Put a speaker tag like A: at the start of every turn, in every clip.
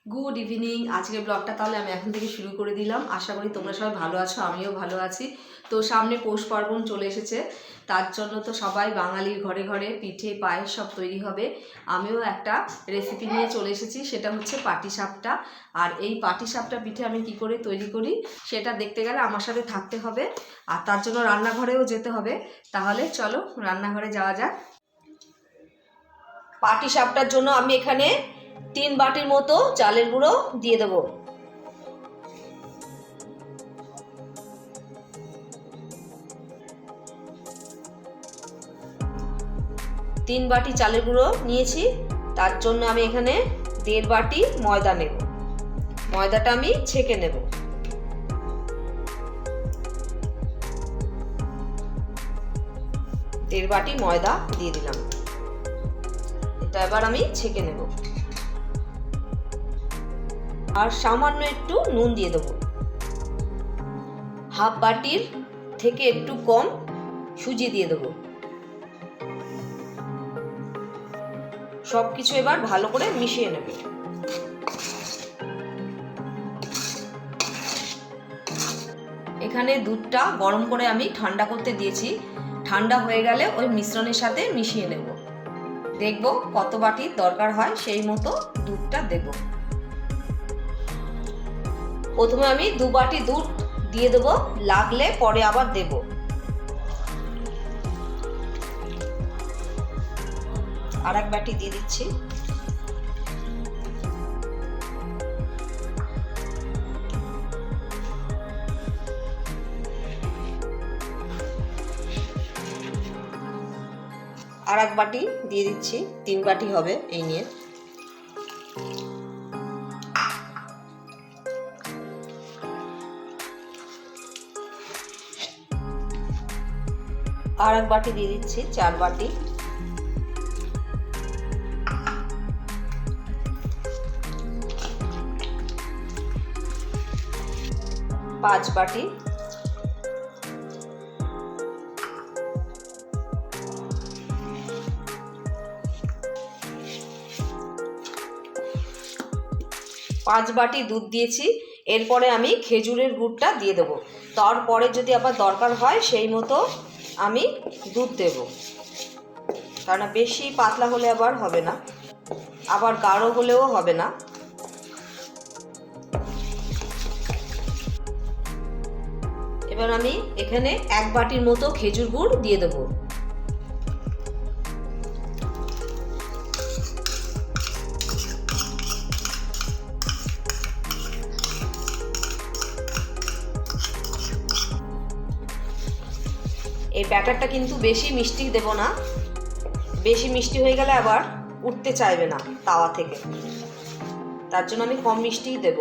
A: Good evening. আজকের ব্লগটা তাহলে আমি এখন থেকে শুরু করে দিলাম। আশা করি তোমরা সবাই ভালো আছো, আমিও ভালো আছি। তো সামনে পৌষ পার্বণ চলে এসেছে, তার জন্য তো সবাই বাঙালির ঘরে ঘরে পিঠে পায়েস সব তৈরি হবে। আমিও একটা রেসিপি নিয়ে চলে এসেছি, সেটা হচ্ছে পাটিসাপটা। আর এই পাটিসাপটা পিঠে আমি কি করে তৈরি করি সেটা দেখতে গেলে আমার সাথে থাকতে হবে, আর তার জন্য রান্নাঘরেও যেতে হবে। তাহলে চলো রান্নাঘরে যাওয়া যাক। পাটিসাপটার জন্য আমি এখানে 3 বাটির মতো চালের গুঁড়ো দিয়ে দেব। তিন বাটি চালের গুঁড়ো নিয়েছি, তার জন্য আমি এখানে 1.5 বাটি ময়দা নেব। ময়দাটা আমি ছেঁকে নেব। দেড় বাটি ময়দা দিয়ে দিলাম। এটা এবার আমি ছেঁকে নেব। আর সামান্য একটু নুন দিয়ে দেবো। হাফ বাটির থেকে একটু কম সুজি দিয়ে দেবো। সবকিছু এবার ভালো করে মিশিয়ে নেব। এখানে দুধটা গরম করে আমি ঠান্ডা করতে দিয়েছি। ঠান্ডা হয়ে গেলে ওই মিশ্রণের সাথে মিশিয়ে নেব। দেখব কত বাটির দরকার হয় সেই মতো দুধটা দেব। প্রথমে আমি 2 বাটি দুধ দিয়ে দেবো, লাগলে পরে আবার দেব। আর 1 বাটি দিয়ে দিচ্ছি। আর 1 বাটি দিয়ে দিচ্ছি, 3 বাটি হবে এই নিয়ে। আর 1 বাটি দিয়ে দিচ্ছি, 4 বাটি। পাঁচ বাটি। পাঁচ বাটি দুধ দিয়েছি। এরপরে আমি খেজুরের গুড়টা দিয়ে দেবো। তারপরে যদি আবার দরকার হয় সেই মতো আমি দুধ দেব, কারণ বেশি পাতলা হলে আবার হবে না, আবার গাঢ় হলেও হবে না। এবার আমি এখানে 1 বাটির মতো খেজুর গুড় দিয়ে দেব। এই ব্যাটারটা কিন্তু বেশি মিষ্টি দেব না, বেশি মিষ্টি হয়ে গেলে আবার উঠতে চাইবে না তাওয়া থেকে, তার জন্য আমি কম মিষ্টিই দেব।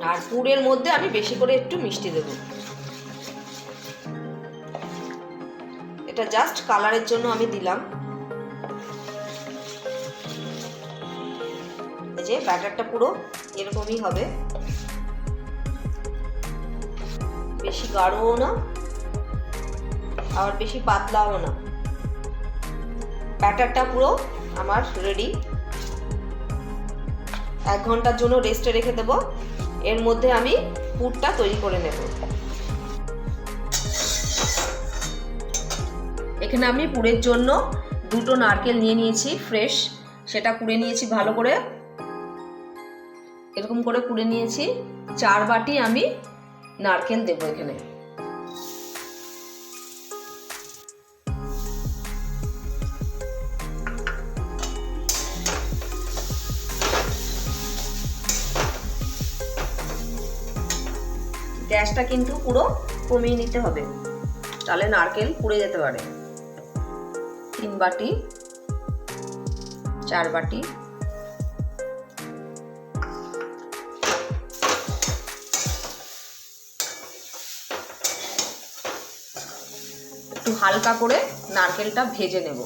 A: আর পুরের মধ্যে আমি বেশি করে একটু মিষ্টি দেব। এটা জাস্ট কালারের জন্য আমি দিলাম। এই যে ব্যাটারটা পুরো এরকমই হবে, বেশি গাঢ়ও না আবার বেশি পাতলাও না। ব্যাটারটা পুরো আমার রেডি। 1 ঘন্টার জন্য রেস্টে রেখে দেব। এর মধ্যে আমি পুরটা তৈরি করে নেব। এখানে আমি পুরের জন্য 2টো নারকেল নিয়ে নিয়েছি ফ্রেশ, সেটা কুড়ে নিয়েছি ভালো করে, এরকম করে কুড়ে নিয়েছি। 4 বাটি আমি নারকেল দেব এখানে। গ্যাসটা কিন্তু পুরো কমিয়ে নিতে হবে, তাহলে নারকেল পুড়ে যেতে পারে। 3 বাটি, 4 বাটি। একটু হালকা করে নারকেলটা ভেজে নেব।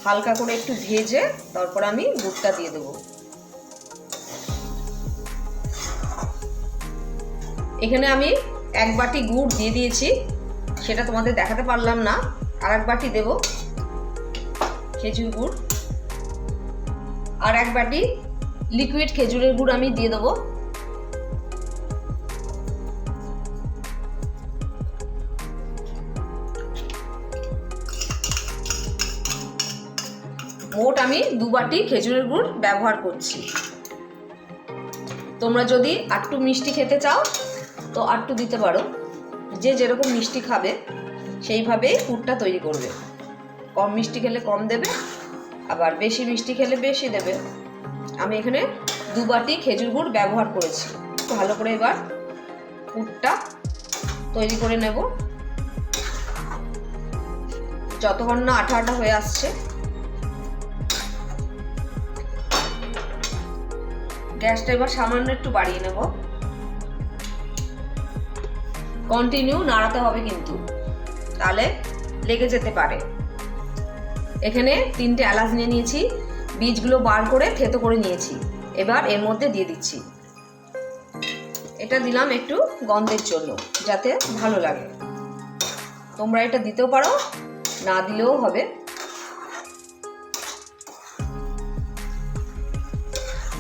A: হালকা করে একটু ভেজে তারপর আমি গুড়টা দিয়ে দেবো। এখানে আমি 1 বাটি গুড় দিয়ে দিয়েছি। সেটা তোমাদের দেখাতে পারলাম না। আর এক বাটি দেব খেজুর গুড়, আর এক বাটি লিকুইড খেজুরের গুড় আমি দিয়ে দেবো। মোট আমি 2 বাটি খেজুরের গুড় ব্যবহার করছি। তোমরা যদি আরটু মিষ্টি খেতে চাও তো আরটু দিতে পারো, যে যেরকম মিষ্টি খাবে সেইভাবেই পুরটা তৈরি করবে। কম মিষ্টি খেলে কম দেবে, আবার বেশি মিষ্টি খেলে বেশি দেবে। আমি এখানে 2 বাটি খেজুর গুড় ব্যবহার করেছি। ভালো করে এবার পুরটা তৈরি করে নেব, যতক্ষণ না আঠা আঠা হয়ে আসছে। গ্যাসটা এবার সামান্য একটু বাড়িয়ে নেব। কন্টিনিউ নাড়াতে হবে কিন্তু, তাহলে লেগে যেতে পারে। এখানে 3টে এলাচ নিয়ে নিয়েছি, বীজগুলো বার করে থেতো করে নিয়েছি। এবার এর মধ্যে দিয়ে দিচ্ছি। এটা দিলাম একটু গন্ধের জন্য, যাতে ভালো লাগে। তোমরা এটা দিতেও পারো, না দিলেও হবে।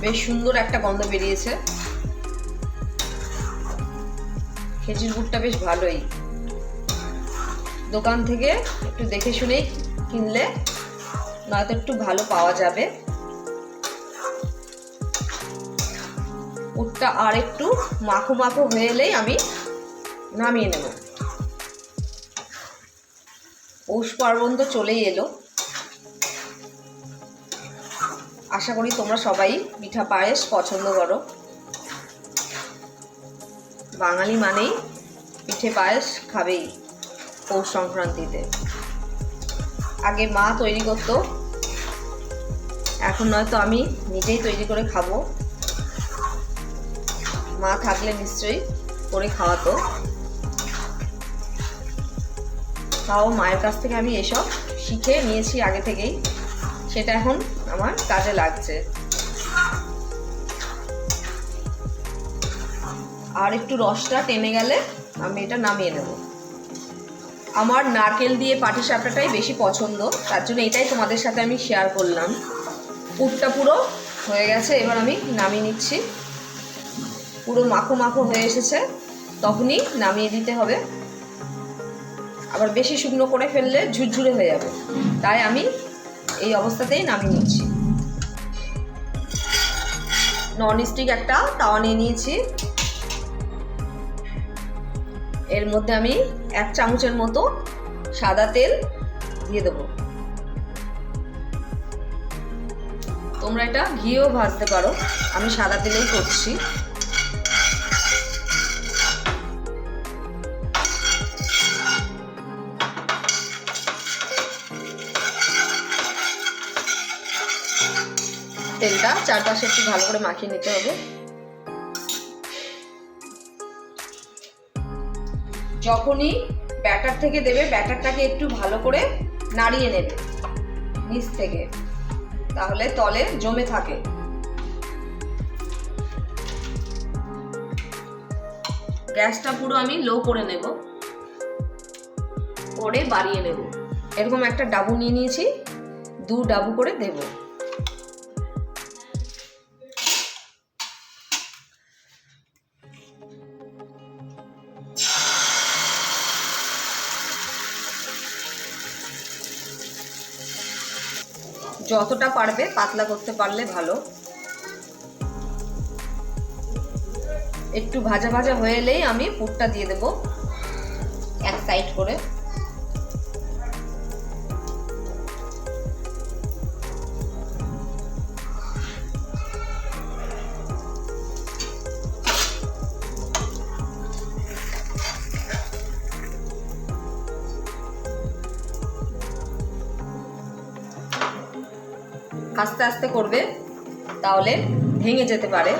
A: বেশ সুন্দর একটা গন্ধ বেরিয়েছে। খেজুর গুড়টা বেশ ভালোই, দোকান থেকে একটু দেখে শুনেই কিনলে নয়তো একটু ভালো পাওয়া যাবে। পুরটা আর একটু মাখো মাখো হয়ে এলেই আমি নামিয়ে নেব। পৌষ পার্বণ তো চলেই এলো। আশা করি তোমরা সবাই পিঠা পায়েস পছন্দ করো। বাঙালি মানেই পিঠে পায়েস খাবেই পৌষ সংক্রান্তিতে। আগে মা তৈরি করতো, এখন নয়তো আমি নিজেই তৈরি করে খাবো। মা থাকলে নিশ্চয়ই করে খাওয়াতো। তাও মায়ের কাছ থেকে আমি এসব শিখে নিয়েছি আগে থেকেই, সেটা এখন আমার কাজে লাগছে। আর একটু রসটা টেনে গেলে আমি এটা নামিয়ে নেব। আমার নারকেল দিয়ে পাটিসাপটাটাই বেশি পছন্দ, তার জন্য এটাই তোমাদের সাথে আমি শেয়ার করলাম। পুরটা পুরো হয়ে গেছে, এবার আমি নামিয়ে নিচ্ছি। পুরো মাখো মাখো হয়ে এসেছে, তখনই নামিয়ে দিতে হবে। আবার বেশি শুকনো করে ফেললে ঝুরঝুরে হয়ে যাবে, তাই আমি এই অবস্থাতেই নামিয়ে নিচ্ছি। ননস্টিক একটা তাওয়া নিয়ে নিয়েছি। এর মধ্যে আমি 1 চামচের মতো সাদা তেল দিয়ে দেবো। তোমরা এটা ঘিও ভাজতে পারো, আমি সাদা তেলেই করছি। তেলটা চারপাশে একটু ভালো করে মাখিয়ে নিতে হবে। যখনই ব্যাটার থেকে দেবে, ব্যাটারটাকে একটু ভালো করে নাড়িয়ে নেবে নিচ থেকে, তাহলে তলে জমে থাকে। গ্যাসটা পুরো আমি লো করে নেব, পরে বাড়িয়ে নেব। এরকম একটা ডাবু নিয়ে নিয়েছি, 2 ডাবু করে দেব। যতটা পারবে পাতলা করতে পারলে ভালো। একটু ভাজা ভাজা হয়ে এলেই আমি পুরটা দিয়ে দেব এক সাইড করে। আস্তে আস্তে করবে, তাহলে ভেঙে যেতে পারে।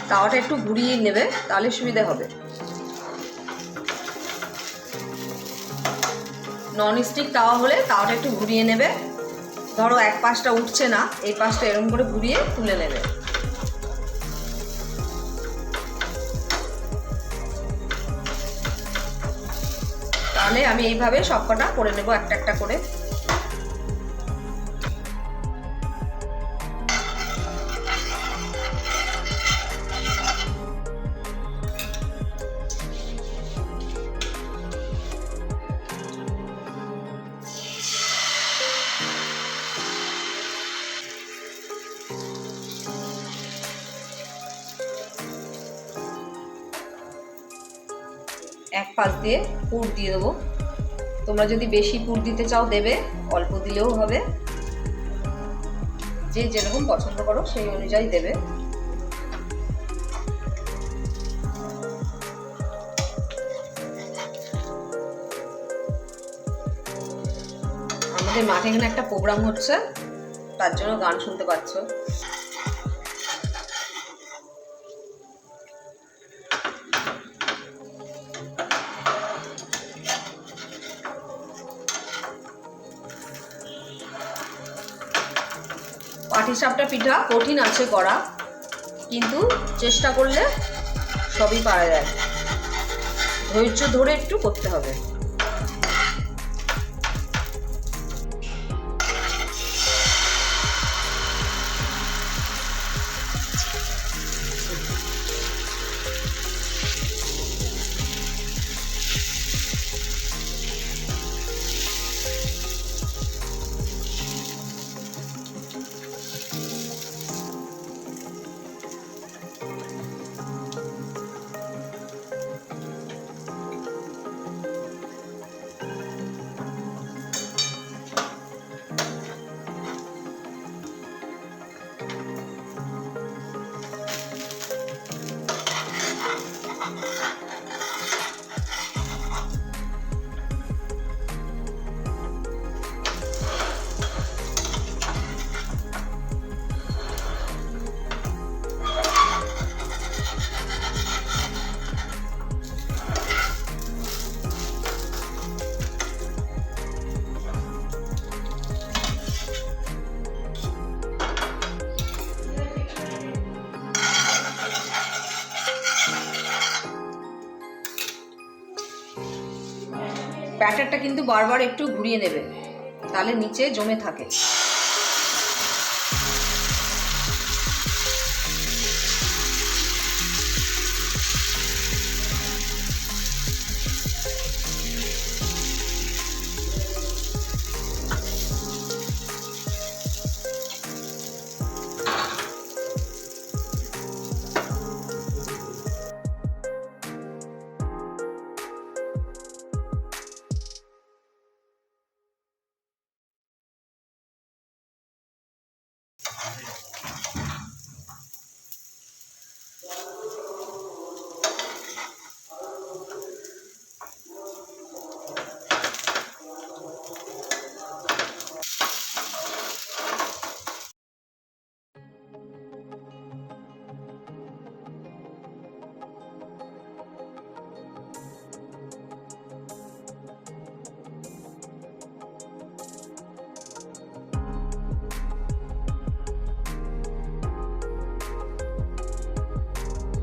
A: তাওয়াটা একটু ঘুরিয়ে নেবে, তাহলে সুবিধা হবে। ননস্টিক তাওয়া হলে তাওয়াটা একটু ঘুরিয়ে নেবে। ধরো এক পাশটা উঠছে না, এই পাশটা এরকম করে ঘুরিয়ে তুলে নেবে। তাহলে আমি এইভাবে সবকটা করে নেব একটা একটা করে। এক পাশ দিয়ে পুর দিয়ে দেবো। তোমরা যদি বেশি পুর দিতে চাও দেবে, অল্প দিলেও হবে, যে যেরকম পছন্দ করো সেই অনুযায়ী দেবে। আমাদের মাঠে এখানে একটা প্রোগ্রাম হচ্ছে, তার জন্য গান শুনতে পাচ্ছ। পাটিসাপটা পিঠা কঠিন আছে করা, কিন্তু চেষ্টা করলে সবই পারা যায়। ধৈর্য ধরে একটু করতে হবে। ব্যাটারটা কিন্তু বারবার একটু ঘুরিয়ে নেবে, তাহলে নিচে জমে থাকে।